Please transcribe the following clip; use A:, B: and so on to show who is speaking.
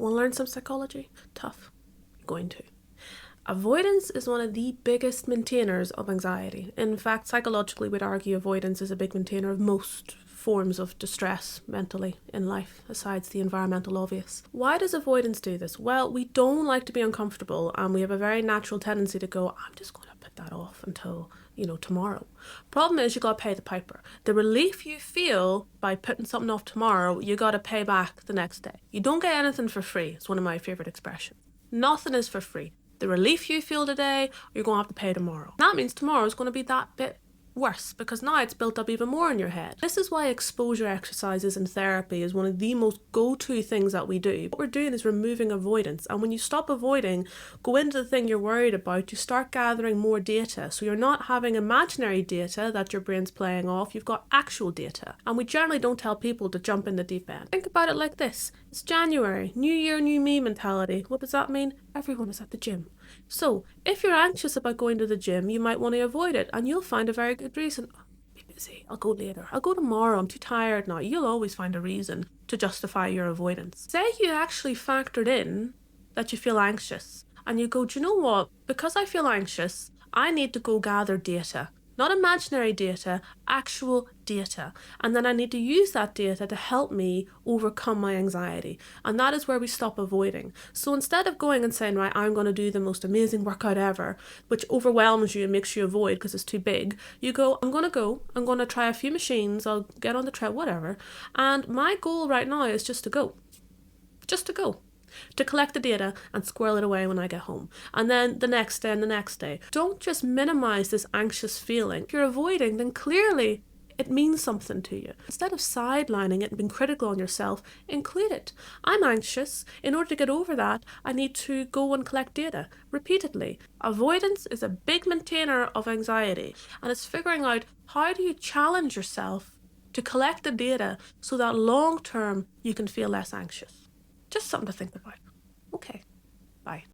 A: Want to learn some psychology? Tough. You're going to. Avoidance is one of the biggest maintainers of anxiety. In fact, psychologically, we'd argue avoidance is a big maintainer of most forms of distress mentally in life, besides the environmental obvious. Why does avoidance do this? Well, we don't like to be uncomfortable, and we have a very natural tendency to go, I'm just going to put that off until, tomorrow. Problem is, you got to pay the piper. The relief you feel by putting something off tomorrow, you got to pay back the next day. You don't get anything for free. It's one of my favorite expressions. Nothing is for free. The relief you feel today, you're going to have to pay tomorrow. That means tomorrow is going to be that bit worse, because now it's built up even more in your head. This is why exposure exercises in therapy is one of the most go-to things that we do. What we're doing is removing avoidance, and when you stop avoiding, go into the thing you're worried about, you start gathering more data. So you're not having imaginary data that your brain's playing off, you've got actual data. And we generally don't tell people to jump in the deep end. Think about it like this. It's January, new year, new me mentality. What does that mean? Everyone is at the gym. So if you're anxious about going to the gym, you might want to avoid it, and you'll find a very good reason. Oh, be busy, I'll go later, I'll go tomorrow, I'm too tired now. You'll always find a reason to justify your avoidance. Say you actually factored in that you feel anxious, and you go, do you know what? Because I feel anxious, I need to go gather data. Not imaginary data, actual data. And then I need to use that data to help me overcome my anxiety. And that is where we stop avoiding. So instead of going and saying, right, I'm going to do the most amazing workout ever, which overwhelms you and makes you avoid because it's too big, you go, I'm going to try a few machines, I'll get on the tread, whatever. And my goal right now is just to go. To collect the data and squirrel it away when I get home. And then the next day and the next day. Don't just minimize this anxious feeling. If you're avoiding, then clearly it means something to you. Instead of sidelining it and being critical on yourself, include it. I'm anxious. In order to get over that, I need to go and collect data repeatedly. Avoidance is a big maintainer of anxiety, and it's figuring out how do you challenge yourself to collect the data so that long term you can feel less anxious. Just something to think about. Okay, bye.